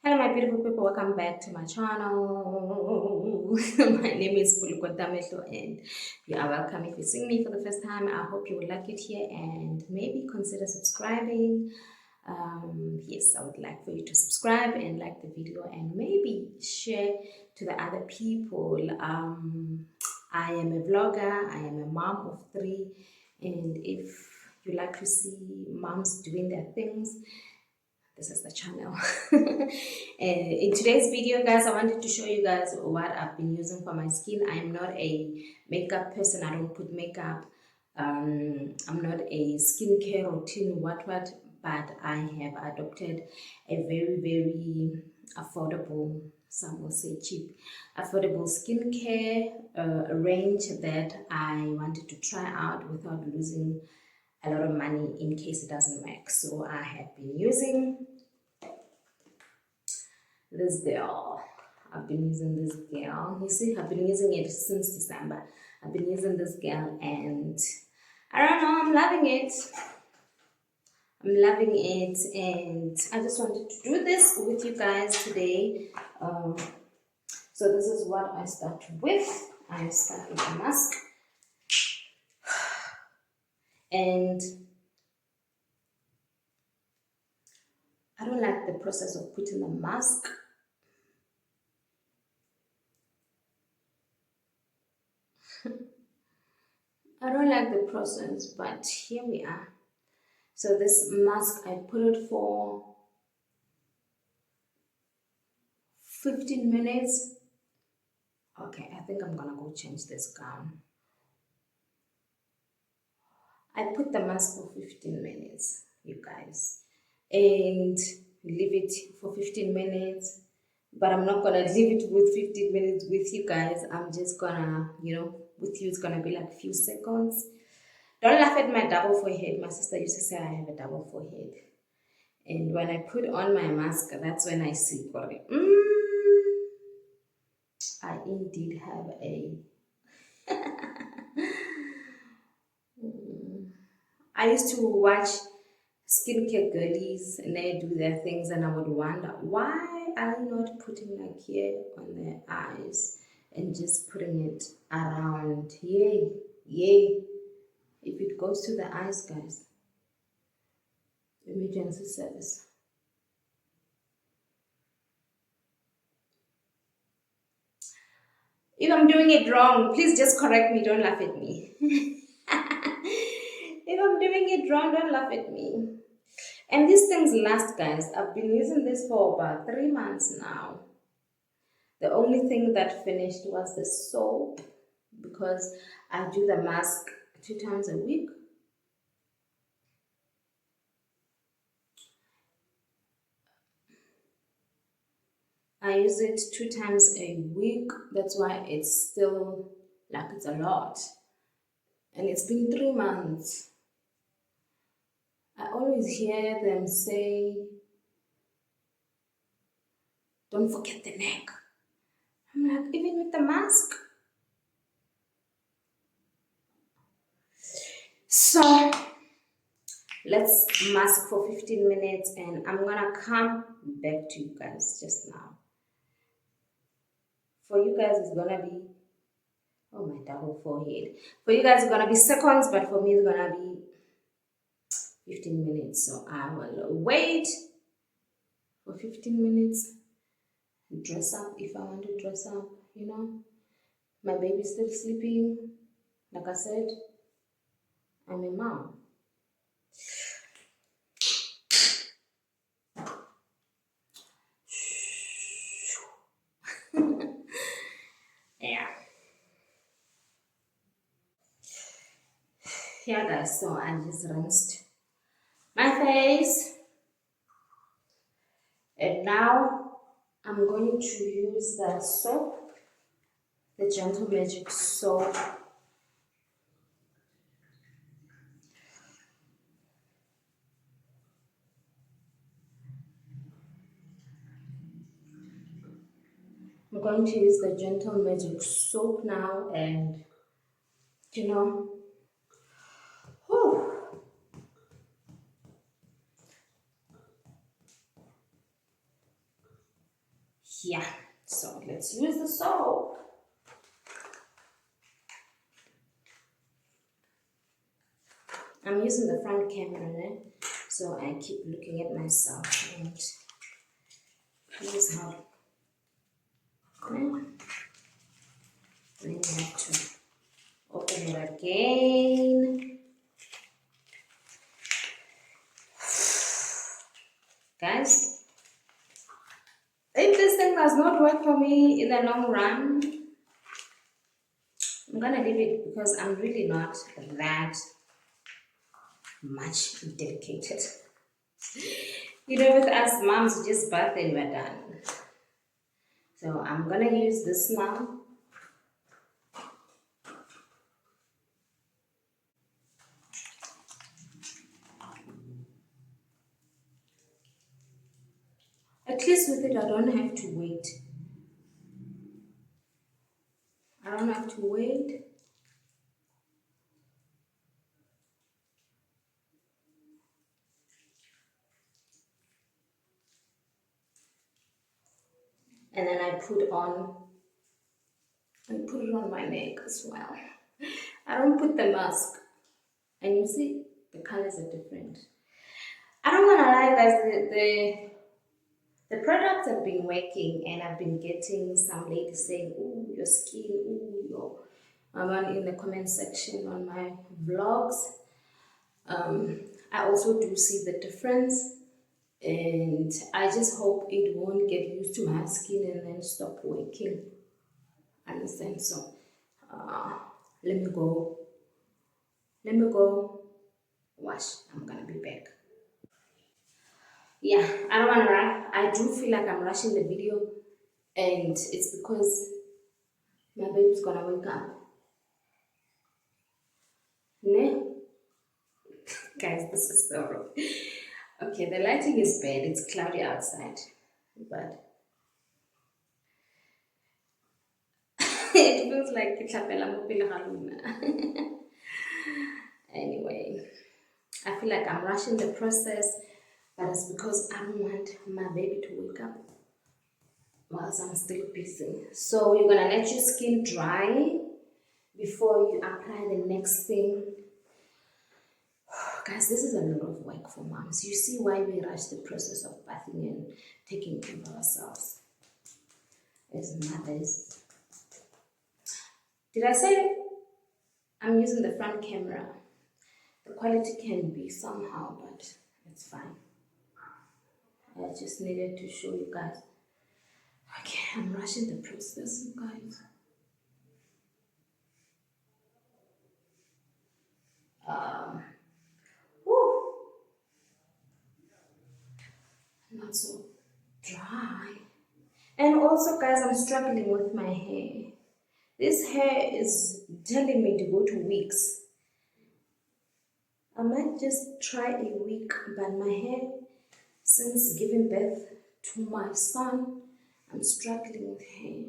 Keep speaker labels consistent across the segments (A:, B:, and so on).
A: Hello my beautiful people, welcome back to my channel. My name is Pulukwata Mehlo and you are welcome. If you're seeing me for the first time, I hope you will like it here and maybe consider subscribing. Yes, I would like for you to subscribe and like the video and maybe share to the other people. I am a vlogger, I am a mom of 3, and if you like to see moms doing their things, this is the channel. And in today's video, guys, I wanted to show you guys what I've been using for my skin. I'm not a makeup person. I don't put makeup. I'm not a skincare routine, what, but I have adopted a very affordable, some will say cheap, affordable skincare range that I wanted to try out without losing a lot of money in case it doesn't work. So I have been using this girl. I've been using this girl. You see, I've been using it since December. I've been using this girl and I don't know, I'm loving it. I'm loving it and I just wanted to do this with you guys today. So this is what I start with. I start with a mask and I don't like the process of putting the mask. I don't like the process, but here we are. So this mask, I put it for 15 minutes. Okay, I think I'm gonna go change this gown. I put the mask for 15 minutes, you guys, and leave it for 15 minutes. But I'm not gonna leave it with 15 minutes with you guys. I'm just gonna, with you, it's gonna be like a few seconds. Don't laugh at my double forehead. My sister used to say I have a double forehead. And when I put on my mask, that's when I see, I indeed have a I used to watch skincare girlies and they do their things and I would wonder why are you not putting like here on their eyes and just putting it around. Yay. If it goes to the eyes, guys, emergency service. If I'm doing it wrong, please just correct me, don't laugh at me. If I'm doing it wrong, don't laugh at me. And these things last, guys. I've been using this for about 3 months now. The only thing that finished was the soap because I do the mask 2 times a week. I use it 2 times a week. That's why it's still like it's a lot. And it's been 3 months. I always hear them say, don't forget the neck. I'm like, even with the mask? So let's mask for 15 minutes and I'm gonna come back to you guys just now. For you guys, it's gonna be, oh my double forehead. For you guys, it's gonna be seconds, but for me, it's gonna be 15 minutes. So I will wait for 15 minutes, dress up if I want to dress up, My baby's still sleeping. Like I said, I'm a mom. Yeah. Yeah, guys, so I just rinsed my face. And now I'm going to use the soap, the Gentle Magic soap. I'm going to use the Gentle Magic soap now and, whew. Yeah, so let's use the soap. I'm using the front camera now, so I keep looking at myself and please help. Then you have to open it again. Guys, if this thing does not work for me in the long run, I'm gonna leave it because I'm really not that much dedicated. You know, with us moms, we just bath and we're done. So I'm gonna use this now. At least with it, I don't have to wait. I don't have to wait. And then I put it on my neck as well. I don't put the mask. And you see, the colors are different. I don't wanna lie, guys, the products have been working, and I've been getting some ladies saying, "Ooh, your skin, ooh, your," in the comment section on my vlogs. I also do see the difference, and I just hope it won't get used to my skin and then stop working. Understand? So, uh, let me go. Let me go wash. I'm gonna be back. Yeah, I don't wanna lie. I do feel like I'm rushing the video, and it's because my baby's gonna wake up. Ne? Guys, this is so wrong. Okay, the lighting is bad. It's cloudy outside, but it feels like Itlapela mo pele ga lona. Anyway, I feel like I'm rushing the process, but it's because I don't want my baby to wake up whilst I'm still busy. So you're gonna let your skin dry before you apply the next thing. Guys, this is a lot of work for moms. You see why we rush the process of bathing and taking care of ourselves as mothers. Did I say I'm using the front camera? The quality can be somehow, but it's fine. I just needed to show you guys. Okay, I'm rushing the process, guys. Whew, not so dry. And also, guys, I'm struggling with my hair. This hair is telling me to go to wigs. I might just try a wig, but my hair, since giving birth to my son, I'm struggling with hair.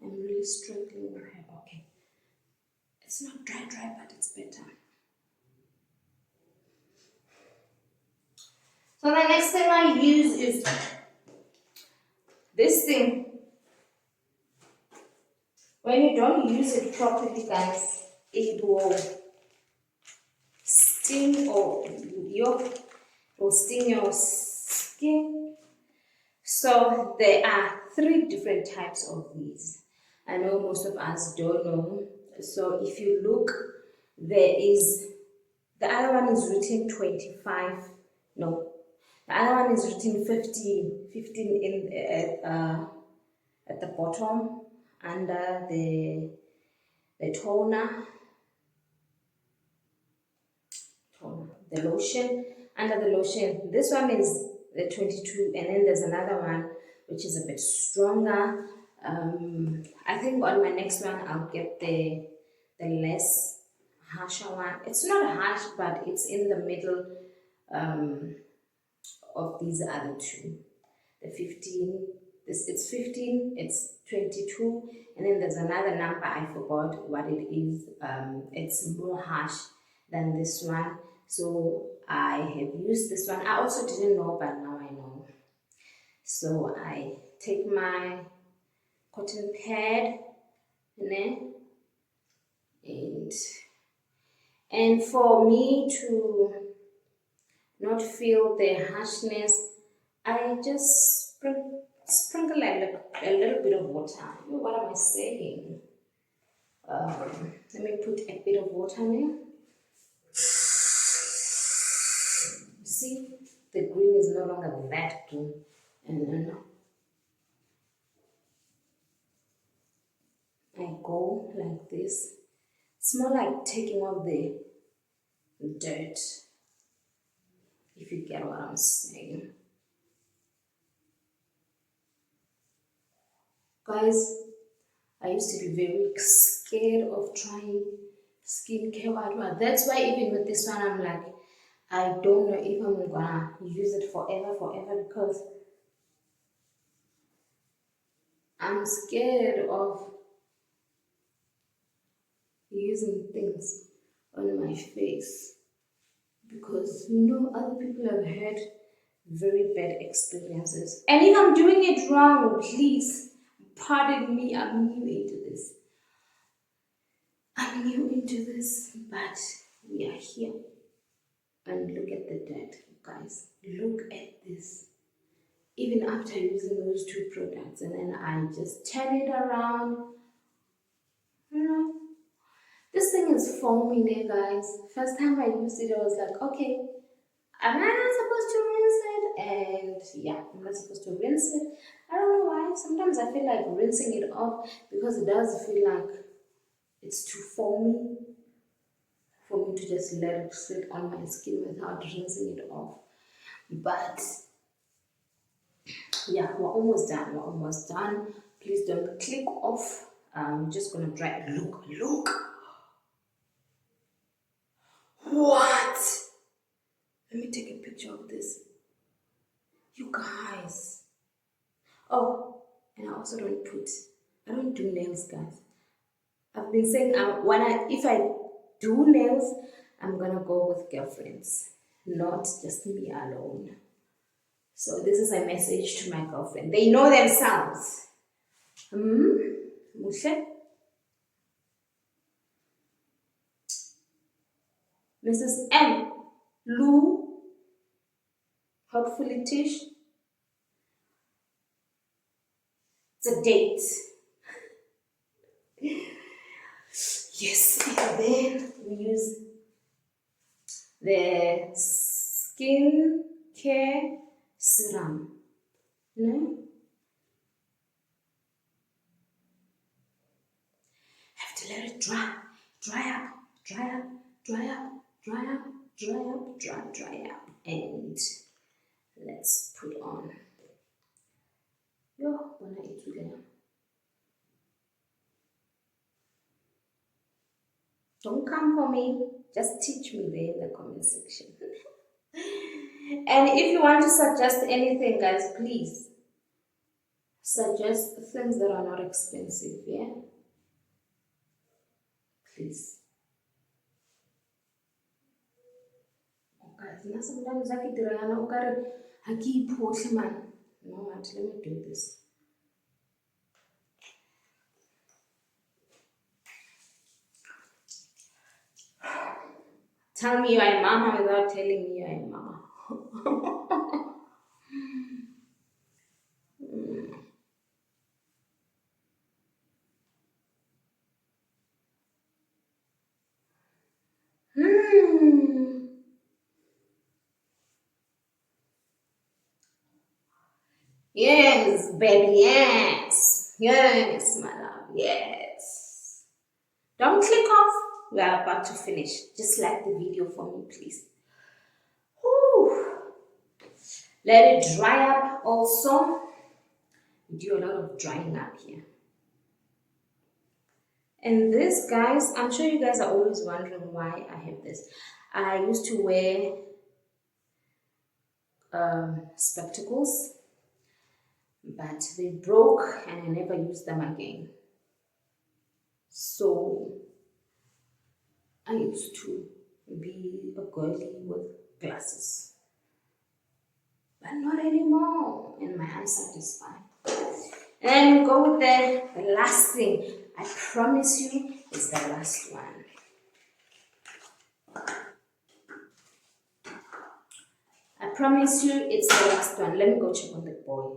A: I'm really struggling with hair. Okay. It's not dry, but it's better. So the next thing I use is this thing. When you don't use it properly, guys, it will sting or sting your skin. So there are 3 different types of these. I know most of us don't know. So if you look, there is, the other one is written 25. No, the other one is written 15 at the bottom under the the lotion. Under the lotion, this one is the 22, and then there's another one which is a bit stronger. I think on my next one I'll get the less harsher one. It's not harsh, but it's in the middle of these other 2. The 15, it's 15, it's 22, and then there's another number, I forgot what it is. It's more harsh than this one, so I have used this one. I also didn't know, but now I know. So I take my cotton pad and for me to not feel the harshness, I just sprinkle a little bit of water. What am I saying? Let me put a bit of water in. See, the green is no longer that green. And then I go like this. It's more like taking off the dirt, if you get what I'm saying. Guys, I used to be very scared of trying skincare whatever. That's why even with this one, I'm like, I don't know if I'm gonna use it forever, because I'm scared of using things on my face, because other people have had very bad experiences. And if I'm doing it wrong, please pardon me. I'm new into this. But we are here. And look at the dirt, guys. Look at this. Even after using those two products, and then I just turn it around. This thing is foaming there, guys. First time I used it, I was like, okay, am I not supposed to rinse it? And yeah, I'm not supposed to rinse it. I don't know why. Sometimes I feel like rinsing it off, because it does feel like it's too foamy for me to just let it sit on my skin without rinsing it off. But yeah, we're almost done. Please don't click off. I'm just gonna dry. Look. What? Let me take a picture of this. You guys. Oh, and I don't do nails, guys. I've been saying if I do nails, I'm gonna go with girlfriends, not just me alone. So this is a message to my girlfriend. They know themselves. Mushe? Mrs. M. Lou. Hopefully Tish. It's a date. Yes, and then we use the skin care serum. No? Have to let it dry. Dry up. And let's put on. Don't come for me. Just teach me there in the comment section. And if you want to suggest anything, guys, please suggest things that are not expensive, yeah? Please. Okay, sometimes I get man. No, let me do this. Tell me you are a mama without telling me you are a mama. Yes, baby, yes. Yes, my love, yes. Don't click off. We are about to finish. Just like the video for me, please. Whew. Let it dry up also. We do a lot of drying up here. And this, guys, I'm sure you guys are always wondering why I have this. I used to wear spectacles, but they broke and I never used them again. So I used to be a girly with glasses. but not anymore. And my eyesight is fine. And we go with the last thing. I promise you, it's the last one. I promise you, it's the last one. Let me go check on the boy.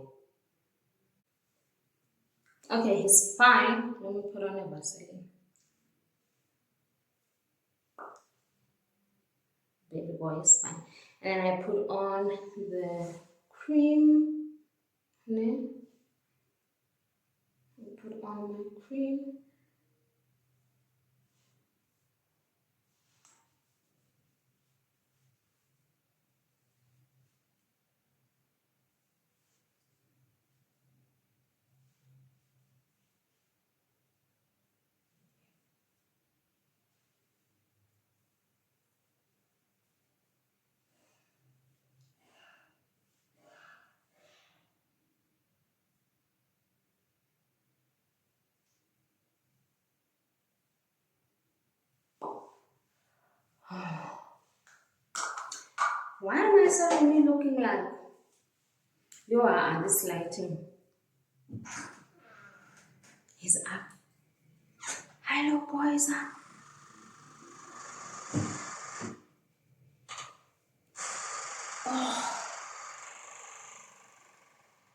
A: Okay, he's fine. Let me put on a Vaseline. Baby boy is fine. And I put on the cream. I put on my cream. Why am I suddenly looking like you are this lighting? He's up. Hello, boys.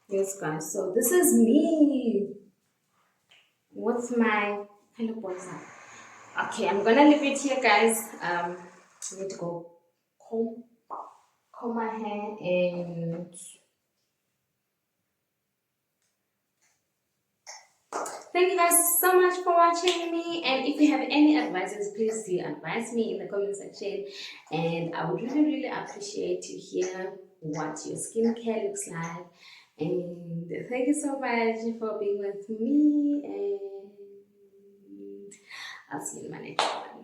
A: Yes, guys. So this is me with my hello, boys. Okay, I'm gonna leave it here, guys. I need to go comb my hair and thank you guys so much for watching me. And if you have any advices, please do advise me in the comment section. And I would really, really appreciate to hear what your skincare looks like. And thank you so much for being with me. And I'll see you in my next one.